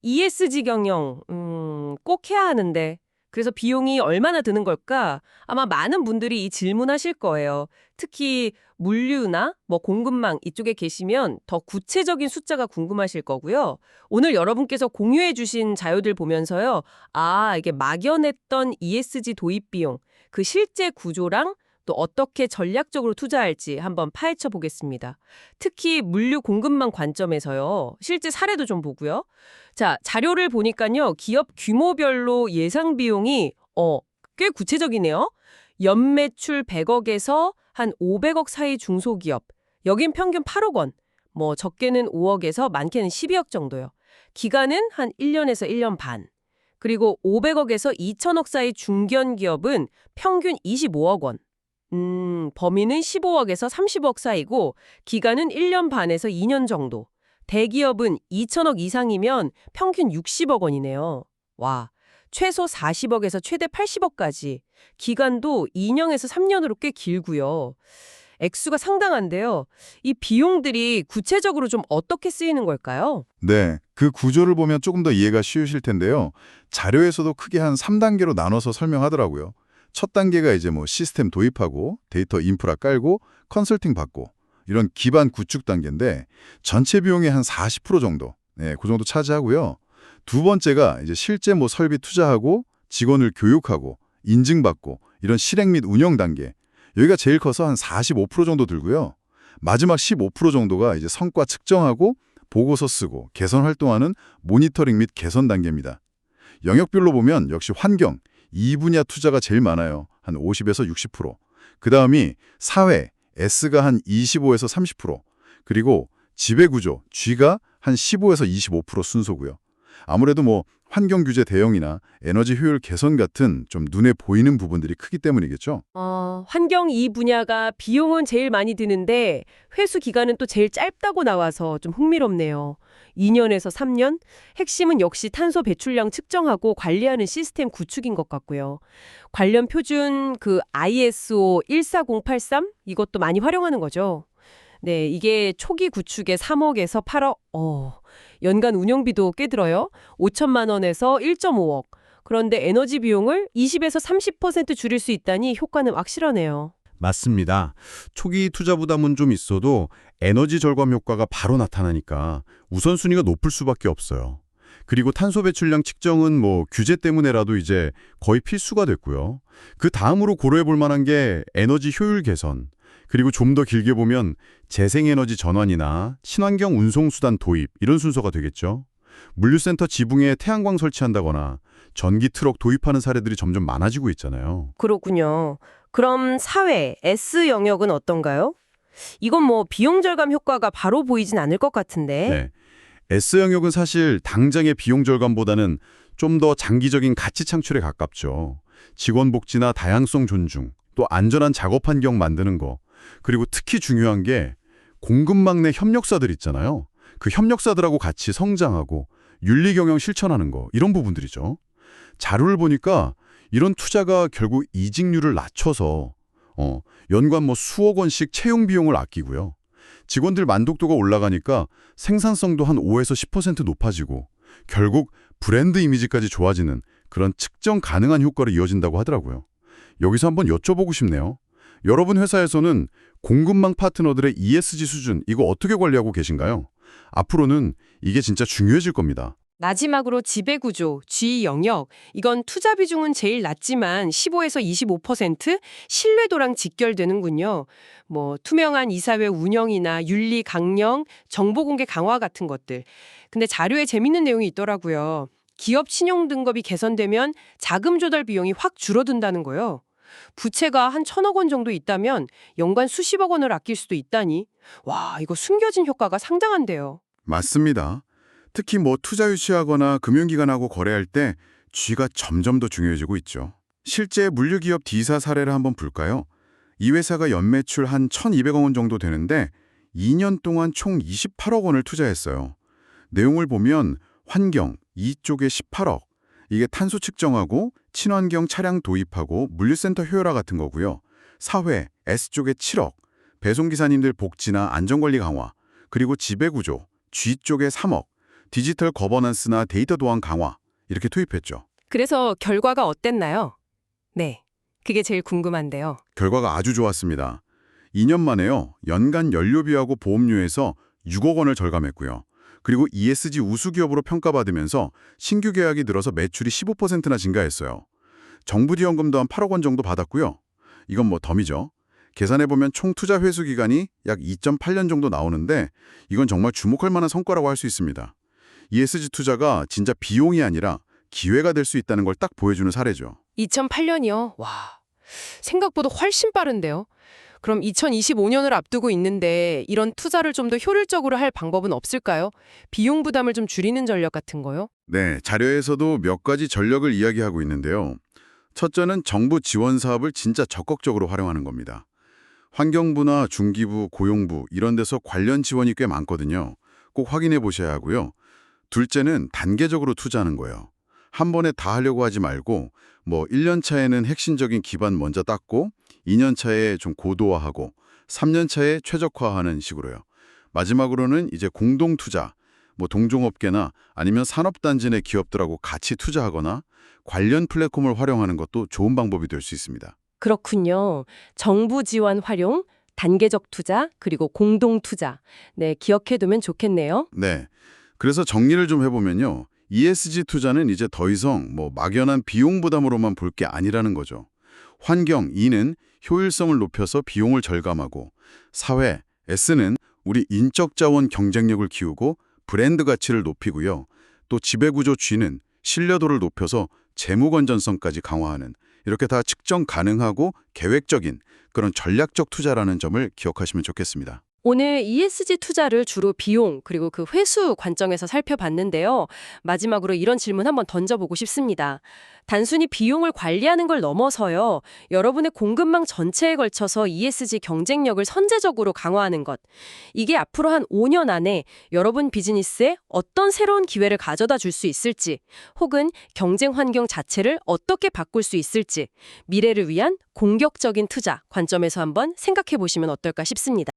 ESG 경영, 꼭 해야 하는데. 그래서 비용이 얼마나 드는 걸까? 아마 많은 분들이 이 질문하실 거예요. 특히 물류나 공급망 이쪽에 계시면 더 구체적인 숫자가 궁금하실 거고요. 오늘 여러분께서 공유해 주신 자료들 보면서요. 아, 이게 막연했던 ESG 도입 비용, 그 실제 구조랑 또 어떻게 전략적으로 투자할지 한번 파헤쳐 보겠습니다. 특히 물류 공급망 관점에서요. 실제 사례도 좀 보고요. 자, 자료를 보니까요. 기업 규모별로 예상 비용이 꽤 구체적이네요. 연매출 100억에서 한 500억 사이 중소기업. 여긴 평균 8억 원. 적게는 5억에서 많게는 12억 정도요. 기간은 한 1년에서 1년 반. 그리고 500억에서 2천억 사이 중견기업은 평균 25억 원. 범위는 15억에서 30억 사이고 기간은 1년 반에서 2년 정도. 대기업은 2천억 이상이면 평균 60억 원이네요. 와, 최소 40억에서 최대 80억까지. 기간도 2년에서 3년으로 꽤 길고요. 액수가 상당한데요. 이 비용들이 구체적으로 좀 어떻게 쓰이는 걸까요? 네, 그 구조를 보면 조금 더 이해가 쉬우실 텐데요. 자료에서도 크게 한 3단계로 나눠서 설명하더라고요. 첫 단계가 이제 시스템 도입하고 데이터 인프라 깔고 컨설팅 받고 이런 기반 구축 단계인데 전체 비용의 한 40% 정도, 네, 그 정도 차지하고요. 두 번째가 이제 실제 설비 투자하고 직원을 교육하고 인증받고 이런 실행 및 운영 단계. 여기가 제일 커서 한 45% 정도 들고요. 마지막 15% 정도가 이제 성과 측정하고 보고서 쓰고 개선 활동하는 모니터링 및 개선 단계입니다. 영역별로 보면 역시 환경, 이 분야 투자가 제일 많아요. 한 50에서 60%. 그 다음이 사회, S가 한 25에서 30%. 그리고 지배구조, G가 한 15에서 25% 순서고요. 아무래도 환경 규제 대응이나 에너지 효율 개선 같은 좀 눈에 보이는 부분들이 크기 때문이겠죠. 환경 이 분야가 비용은 제일 많이 드는데 회수 기간은 또 제일 짧다고 나와서 좀 흥미롭네요. 2년에서 3년? 핵심은 역시 탄소 배출량 측정하고 관리하는 시스템 구축인 것 같고요. 관련 표준 ISO 14083 이것도 많이 활용하는 거죠. 네, 이게 초기 구축에 3억에서 8억, 연간 운영비도 꽤 들어요. 5천만 원에서 1.5억. 그런데 에너지 비용을 20에서 30% 줄일 수 있다니 효과는 확실하네요. 맞습니다. 초기 투자 부담은 좀 있어도 에너지 절감 효과가 바로 나타나니까 우선순위가 높을 수밖에 없어요. 그리고 탄소 배출량 측정은 규제 때문에라도 이제 거의 필수가 됐고요. 그 다음으로 고려해 볼 만한 게 에너지 효율 개선, 그리고 좀 더 길게 보면 재생에너지 전환이나 친환경 운송수단 도입 이런 순서가 되겠죠. 물류센터 지붕에 태양광 설치한다거나 전기 트럭 도입하는 사례들이 점점 많아지고 있잖아요. 그렇군요. 그럼 사회, S 영역은 어떤가요? 이건 비용 절감 효과가 바로 보이진 않을 것 같은데. 네. S 영역은 사실 당장의 비용 절감보다는 좀 더 장기적인 가치 창출에 가깝죠. 직원 복지나 다양성 존중, 또 안전한 작업 환경 만드는 거, 그리고 특히 중요한 게 공급망 내 협력사들 있잖아요. 그 협력사들하고 같이 성장하고 윤리 경영 실천하는 거, 이런 부분들이죠. 자료를 보니까 이런 투자가 결국 이직률을 낮춰서 연간 수억 원씩 채용 비용을 아끼고요. 직원들 만족도가 올라가니까 생산성도 한 5에서 10% 높아지고 결국 브랜드 이미지까지 좋아지는 그런 측정 가능한 효과로 이어진다고 하더라고요. 여기서 한번 여쭤보고 싶네요. 여러분 회사에서는 공급망 파트너들의 ESG 수준 이거 어떻게 관리하고 계신가요? 앞으로는 이게 진짜 중요해질 겁니다. 마지막으로 지배구조, G 영역. 이건 투자 비중은 제일 낮지만 15에서 25% 신뢰도랑 직결되는군요. 투명한 이사회 운영이나 윤리 강령, 정보 공개 강화 같은 것들. 근데 자료에 재밌는 내용이 있더라고요. 기업 신용 등급이 개선되면 자금 조달 비용이 확 줄어든다는 거요. 부채가 한 1,000억 원 정도 있다면 연간 수십억 원을 아낄 수도 있다니. 와, 이거 숨겨진 효과가 상당한데요. 맞습니다. 특히 투자 유치하거나 금융기관하고 거래할 때 G가 점점 더 중요해지고 있죠. 실제 물류기업 D사 사례를 한번 볼까요? 이 회사가 연매출 한 1,200억 원 정도 되는데 2년 동안 총 28억 원을 투자했어요. 내용을 보면 환경, 이쪽에 18억, 이게 탄소 측정하고 친환경 차량 도입하고 물류센터 효율화 같은 거고요. 사회, S쪽에 7억, 배송기사님들 복지나 안전관리 강화, 그리고 지배구조, G쪽에 3억, 디지털 거버넌스나 데이터 도안 강화 이렇게 투입했죠. 그래서 결과가 어땠나요? 네, 그게 제일 궁금한데요. 결과가 아주 좋았습니다. 2년 만에요. 연간 연료비하고 보험료에서 6억 원을 절감했고요. 그리고 ESG 우수 기업으로 평가받으면서 신규 계약이 늘어서 매출이 15%나 증가했어요. 정부 지원금도 한 8억 원 정도 받았고요. 이건 뭐 덤이죠. 계산해보면 총 투자 회수 기간이 약 2.8년 정도 나오는데 이건 정말 주목할 만한 성과라고 할 수 있습니다. ESG 투자가 진짜 비용이 아니라 기회가 될 수 있다는 걸 딱 보여주는 사례죠. 2008년이요? 와, 생각보다 훨씬 빠른데요. 그럼 2025년을 앞두고 있는데 이런 투자를 좀 더 효율적으로 할 방법은 없을까요? 비용 부담을 좀 줄이는 전략 같은 거요? 네, 자료에서도 몇 가지 전략을 이야기하고 있는데요. 첫째는 정부 지원 사업을 진짜 적극적으로 활용하는 겁니다. 환경부나 중기부, 고용부 이런 데서 관련 지원이 꽤 많거든요. 꼭 확인해 보셔야 하고요. 둘째는 단계적으로 투자하는 거예요. 한 번에 다 하려고 하지 말고 뭐 1년 차에는 핵심적인 기반 먼저 닦고 2년 차에 좀 고도화하고 3년 차에 최적화하는 식으로요. 마지막으로는 이제 공동 투자, 뭐 동종업계나 아니면 산업단지 내 기업들하고 같이 투자하거나 관련 플랫폼을 활용하는 것도 좋은 방법이 될 수 있습니다. 그렇군요. 정부 지원 활용, 단계적 투자, 그리고 공동 투자. 네, 기억해두면 좋겠네요. 네. 그래서 정리를 좀 해보면요. ESG 투자는 이제 더 이상 뭐 막연한 비용 부담으로만 볼 게 아니라는 거죠. 환경, E는 효율성을 높여서 비용을 절감하고, 사회, S는 우리 인적 자원 경쟁력을 키우고 브랜드 가치를 높이고요. 또 지배구조 G는 신뢰도를 높여서 재무 건전성까지 강화하는, 이렇게 다 측정 가능하고 계획적인 그런 전략적 투자라는 점을 기억하시면 좋겠습니다. 오늘 ESG 투자를 주로 비용 그리고 그 회수 관점에서 살펴봤는데요. 마지막으로 이런 질문 한번 던져보고 싶습니다. 단순히 비용을 관리하는 걸 넘어서요. 여러분의 공급망 전체에 걸쳐서 ESG 경쟁력을 선제적으로 강화하는 것. 이게 앞으로 한 5년 안에 여러분 비즈니스에 어떤 새로운 기회를 가져다 줄 수 있을지, 혹은 경쟁 환경 자체를 어떻게 바꿀 수 있을지, 미래를 위한 공격적인 투자 관점에서 한번 생각해 보시면 어떨까 싶습니다.